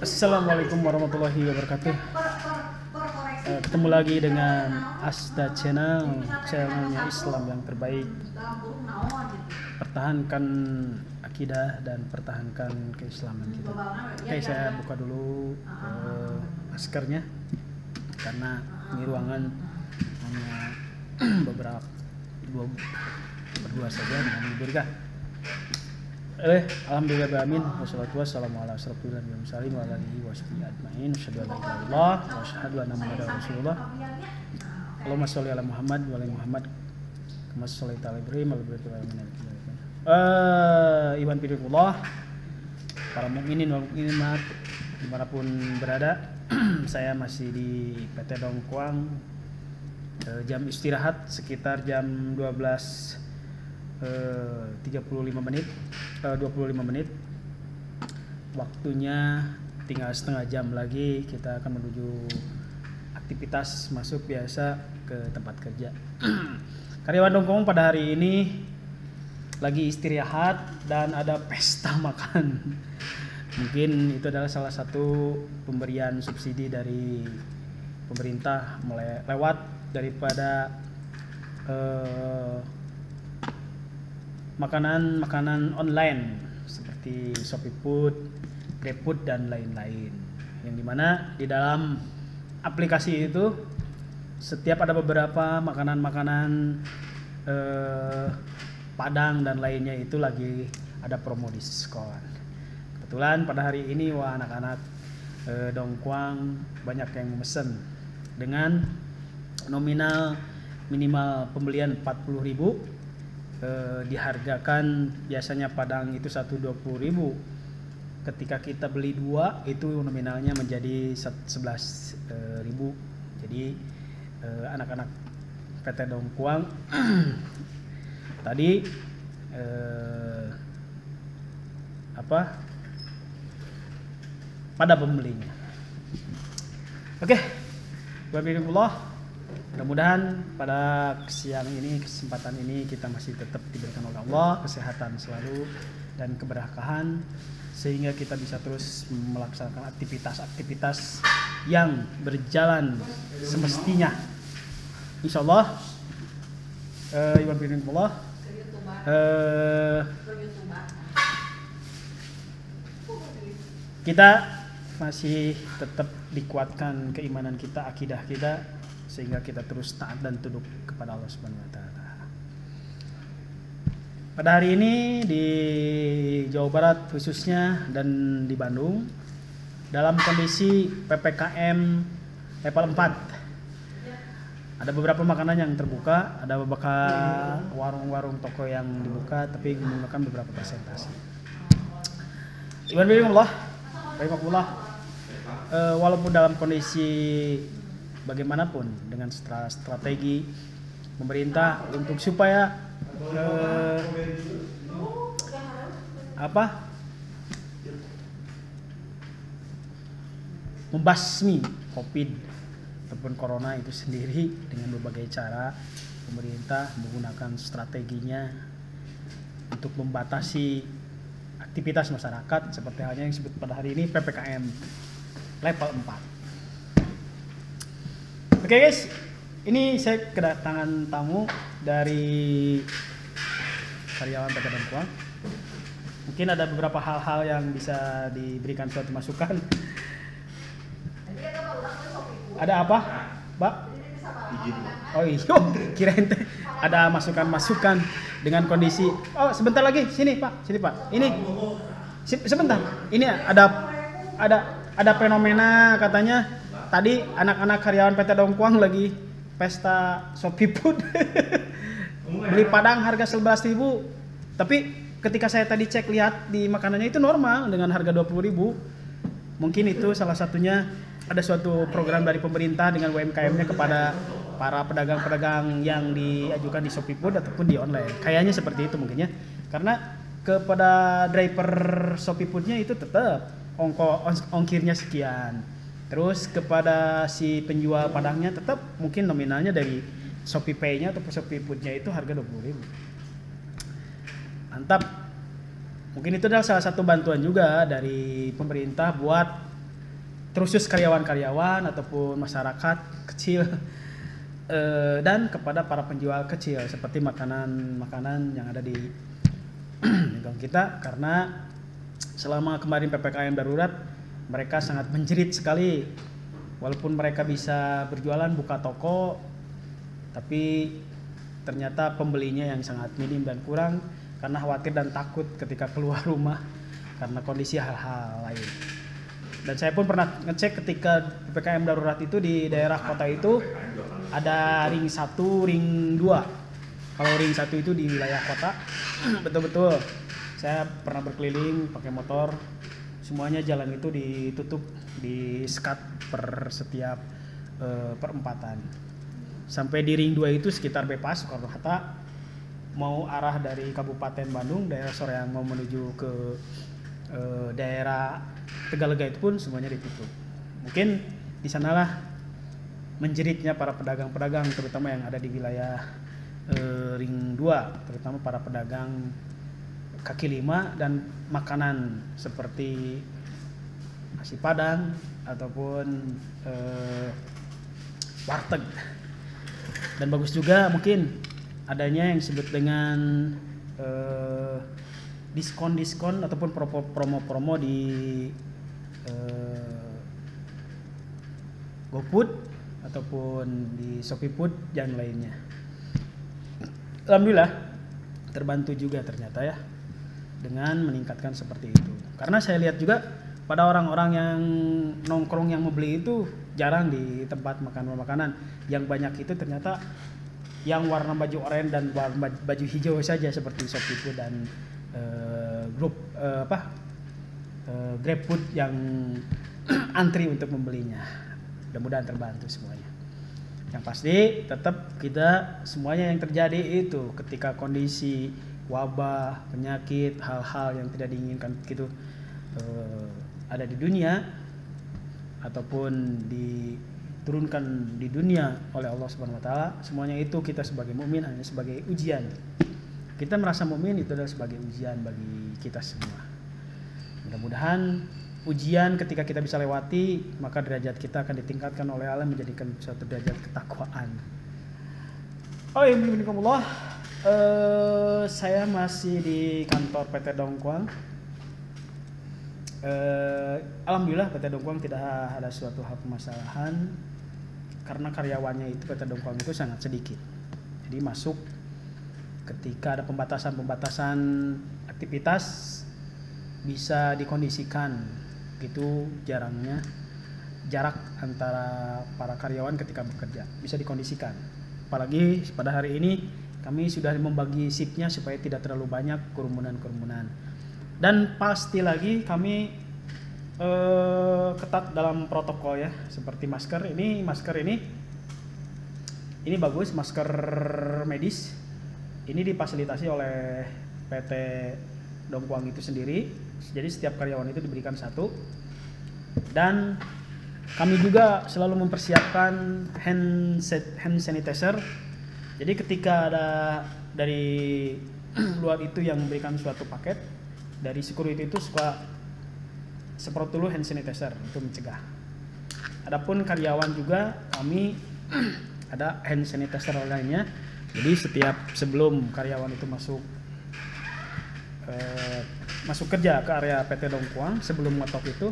Assalamualaikum warahmatullahi wabarakatuh. Ketemu lagi dengan Asda Channel, channelnya Islam yang terbaik. Pertahankan akidah dan pertahankan keislaman kita. Oke, saya buka dulu maskernya karena ini ruangan hanya berdua saja dengan Ibu Rika. Alhamdulillahirrahmanirrahim. Wassalatu wassalamu ala asyrofil anbiya'i mursalin wa ala alihi washabihi ajmain. Asyhadu an la ilaha illallah wa asyhadu anna muhammadar rasulullah. Allahumma sholli ala Muhammad wa ala Muhammad kama shallaita ala Ibrahim wa ala Ibrahim. Iwan pilihullah, para mukminin wal mukminat dimanapun berada. Saya masih di PT Dongkwang. Jam istirahat sekitar jam 25 menit. Waktunya tinggal setengah jam lagi, kita akan menuju aktivitas masuk biasa ke tempat kerja. Karyawan Dongkwang pada hari ini lagi istirahat dan ada pesta makan. Mungkin itu adalah salah satu pemberian subsidi dari pemerintah lewat daripada makanan online seperti Shopee Food, GrabFood dan lain-lain. Yang dimana di dalam aplikasi itu setiap ada beberapa makanan Padang dan lainnya itu lagi ada promo diskon. Kebetulan pada hari ini anak-anak Dongkwang banyak yang mesen dengan nominal minimal pembelian 40.000. Dihargakan biasanya Padang itu 120.000. Ketika kita beli 2 itu nominalnya menjadi 11.000. Jadi anak-anak PT Dongkwang tadi pada pembelinya. Oke, wabillahi. Mudah-mudahan pada kesempatan ini kita masih tetap diberikan oleh Allah kesehatan selalu dan keberkahan sehingga kita bisa terus melaksanakan aktivitas-aktivitas yang berjalan semestinya. Insyaallah. Kita masih tetap dikuatkan keimanan kita, akidah kita, sehingga kita terus taat dan tunduk kepada Allah Subhanahu wa taala. Pada hari ini di Jawa Barat khususnya dan di Bandung dalam kondisi PPKM level 4. Ada beberapa makanan yang terbuka, ada beberapa warung-warung toko yang dibuka tapi menggunakan beberapa persentase. Walaupun dalam kondisi bagaimanapun dengan strategi pemerintah untuk supaya membasmi COVID ataupun corona itu sendiri dengan berbagai cara, pemerintah menggunakan strateginya untuk membatasi aktivitas masyarakat seperti halnya yang disebut pada hari ini PPKM level 4. Oke guys, ini saya kedatangan tamu dari karyawan PT Dongkwang. Mungkin ada beberapa hal-hal yang bisa diberikan suatu masukan. Ada apa, Mbak? Oh iya, kirain ada masukan-masukan dengan kondisi. Oh sebentar lagi, sini Pak, Ini sebentar. Ini ada fenomena katanya. Tadi anak-anak karyawan PT Dongkwang lagi pesta Shopee Food. Beli Padang harga 11.000. Tapi ketika saya tadi cek lihat di makanannya itu normal dengan harga 20.000. Mungkin itu salah satunya ada suatu program dari pemerintah dengan UMKM-nya kepada para pedagang-pedagang yang diajukan di Shopee Food ataupun di online. Kayaknya seperti itu mungkin ya. Karena kepada driver Shopee Food-nya itu tetap ongkirnya sekian. Terus kepada si penjual Padangnya tetap mungkin nominalnya dari Shopee Pay-nya atau Shopee Food-nya itu harga 20.000. Mantap. mungkin itu adalah salah satu bantuan juga dari pemerintah buat terusus karyawan-karyawan ataupun masyarakat kecil dan kepada para penjual kecil seperti makanan-makanan yang ada di lingkungan kita, karena selama kemarin PPKM darurat mereka sangat menjerit sekali. Walaupun mereka bisa berjualan buka toko, tapi ternyata pembelinya yang sangat minim dan kurang karena khawatir dan takut ketika keluar rumah karena kondisi hal-hal lain. Dan saya pun pernah ngecek ketika PPKM darurat itu di daerah kota itu ada ring 1, ring 2. Kalau ring 1 itu di wilayah kota, betul-betul saya pernah berkeliling pakai motor, semuanya jalan itu ditutup, di sekat per setiap perempatan. Sampai di ring 2 itu sekitar bebas Soekarno-Hatta, mau arah dari Kabupaten Bandung, daerah Soreang mau menuju ke daerah Tegalega itu pun semuanya ditutup. Mungkin di sanalah menjeritnya para pedagang-pedagang, terutama yang ada di wilayah ring 2, terutama para pedagang kaki lima dan makanan seperti nasi padang ataupun warteg. Dan bagus juga mungkin adanya yang disebut dengan diskon-diskon ataupun promo-promo di GoFood ataupun di ShopeeFood dan lainnya. Alhamdulillah terbantu juga ternyata ya dengan meningkatkan seperti itu. Karena saya lihat juga pada orang-orang yang nongkrong yang mau beli itu jarang di tempat makan makanan. Yang banyak itu ternyata yang warna baju oranye dan warna baju hijau saja seperti ShopeeFood dan GrabFood yang antri untuk membelinya. Mudah-mudahan terbantu semuanya. Yang pasti tetap kita semuanya yang terjadi itu ketika kondisi wabah, penyakit, hal-hal yang tidak diinginkan gitu ada di dunia ataupun diturunkan di dunia oleh Allah Subhanahu wa taala, semuanya itu kita sebagai mukmin hanya sebagai ujian. Kita merasa mukmin itu adalah sebagai ujian bagi kita semua. Mudah-mudahan ujian ketika kita bisa lewati, maka derajat kita akan ditingkatkan oleh Allah menjadikan suatu derajat ketakwaan. Oh ya, bismillah. Saya masih di kantor PT Dongkwang. Alhamdulillah PT Dongkwang tidak ada suatu hal permasalahan karena karyawannya itu PT Dongkwang itu sangat sedikit. Jadi masuk ketika ada pembatasan aktivitas bisa dikondisikan gitu jarangnya jarak antara para karyawan ketika bekerja bisa dikondisikan. Apalagi pada hari ini kami sudah membagi shiftnya supaya tidak terlalu banyak kerumunan. Dan pasti lagi kami ketat dalam protokol ya, seperti masker ini bagus, masker medis. Ini difasilitasi oleh PT Dongkwang itu sendiri. Jadi setiap karyawan itu diberikan satu. Dan kami juga selalu mempersiapkan hand sanitizer. Jadi ketika ada dari luar itu yang memberikan suatu paket, dari security itu suka semprot dulu hand sanitizer untuk mencegah. Adapun karyawan juga kami ada hand sanitizer lainnya. Jadi setiap sebelum karyawan itu masuk kerja ke area PT Dongkwang, sebelum ngetok itu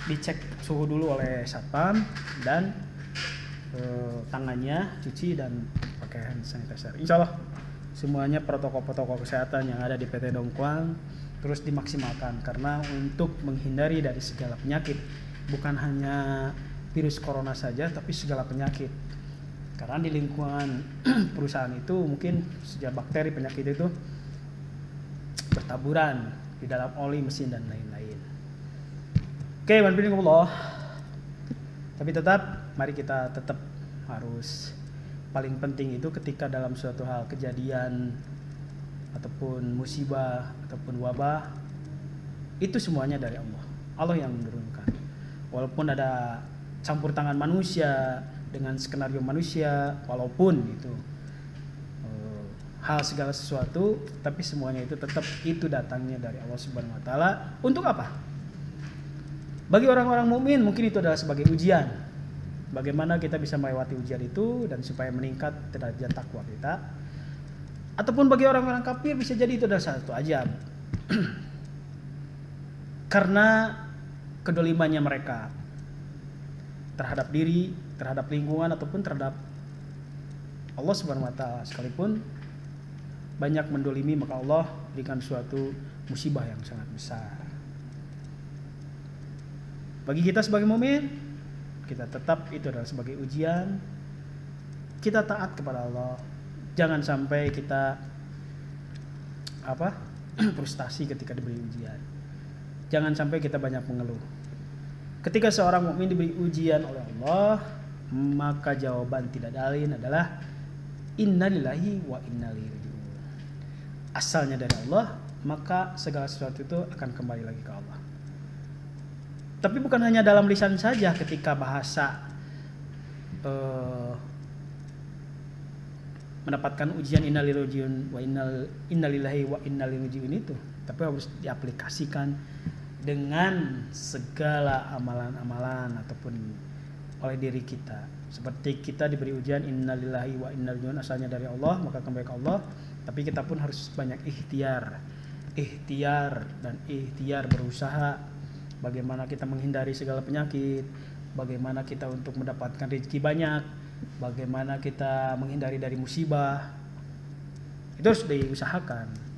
dicek suhu dulu oleh satpam dan tangannya cuci dan pakai hand sanitizer. Insya Allah semuanya protokol-protokol kesehatan yang ada di PT Dongkwang terus dimaksimalkan karena untuk menghindari dari segala penyakit, bukan hanya virus corona saja tapi segala penyakit. Karena di lingkungan perusahaan itu mungkin sejak bakteri penyakit itu bertaburan di dalam oli, mesin dan lain-lain. Oke, walhamdulillah. Tapi tetap mari kita tetap harus paling penting itu ketika dalam suatu hal kejadian ataupun musibah ataupun wabah itu semuanya dari Allah. Allah yang menurunkan. Walaupun ada campur tangan manusia dengan skenario manusia, walaupun itu hal segala sesuatu, tapi semuanya itu tetap itu datangnya dari Allah Subhanahu wa taala. Untuk apa? Bagi orang-orang mukmin mungkin itu adalah sebagai ujian. Bagaimana kita bisa melewati ujian itu dan supaya meningkat derajat takwa kita. Ataupun bagi orang-orang kafir bisa jadi itu adalah satu ajab. Karena kedolimannya mereka terhadap diri, terhadap lingkungan ataupun terhadap Allah Subhanahu wa taala, sekalipun banyak mendolimi, maka Allah berikan suatu musibah yang sangat besar. Bagi kita sebagai mukmin, kita tetap itu adalah sebagai ujian. Kita taat kepada Allah. Jangan sampai kita frustasi ketika diberi ujian. Jangan sampai kita banyak mengeluh. Ketika seorang mukmin diberi ujian oleh Allah, maka jawaban tidak lain adalah innalillahi wa inna ilaihi raji'un. Asalnya dari Allah, maka segala sesuatu itu akan kembali lagi ke Allah. Tapi bukan hanya dalam lisan saja, ketika bahasa mendapatkan ujian innalillahi wa inna ilaihi raji'un itu, tapi harus diaplikasikan dengan segala amalan-amalan ataupun oleh diri kita. Seperti kita diberi ujian innalillahi wa inna ilaihi raji'un, asalnya dari Allah, maka kembali ke Allah. Tapi kita pun harus banyak ikhtiar dan ikhtiar, berusaha bagaimana kita menghindari segala penyakit, bagaimana kita untuk mendapatkan rezeki banyak, bagaimana kita menghindari dari musibah. Itu harus diusahakan.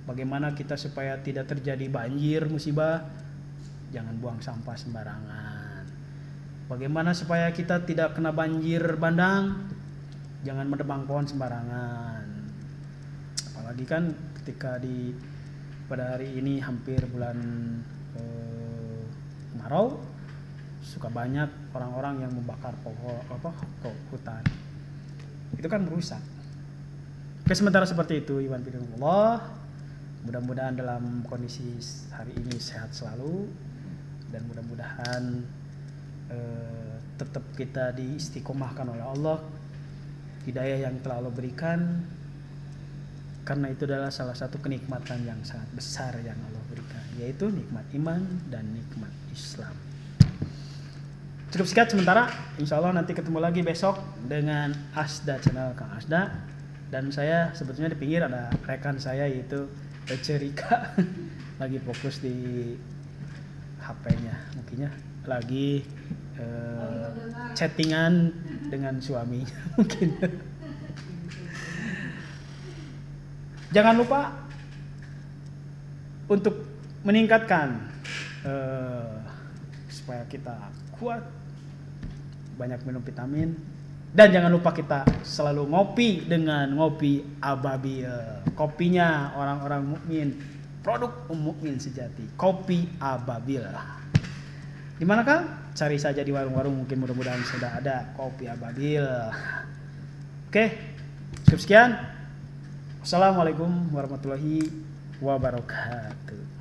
Bagaimana kita supaya tidak terjadi banjir musibah, jangan buang sampah sembarangan. Bagaimana supaya kita tidak kena banjir bandang, jangan menebang pohon sembarangan. Apalagi kan ketika pada hari ini hampir bulan kemarau, suka banyak orang-orang yang membakar hutan. Itu kan merusak. Oke, sementara seperti itu, Iwan Firmanullah. Mudah-mudahan dalam kondisi hari ini sehat selalu, dan mudah-mudahan tetap kita diistiqomahkan oleh Allah, hidayah yang telah Allah berikan, karena itu adalah salah satu kenikmatan yang sangat besar yang Allah berikan, yaitu nikmat iman dan nikmat Islam. Cukup sekian sementara, insya Allah nanti ketemu lagi besok dengan Asda, channel Kang Asda. Dan saya sebetulnya di pinggir ada rekan saya, yaitu Cerika, lagi fokus di HP-nya, mungkinnya lagi chattingan dengan suaminya mungkin. Jangan lupa untuk meningkatkan supaya kita kuat, banyak minum vitamin, dan jangan lupa kita selalu ngopi dengan ngopi Ababil, kopinya orang-orang mukmin, produk mukmin sejati, kopi Ababil. Di mana kan? Cari saja di warung-warung, mungkin mudah-mudahan sudah ada kopi Ababil. Oke, cukup sekian. Assalamualaikum warahmatullahi wabarakatuh.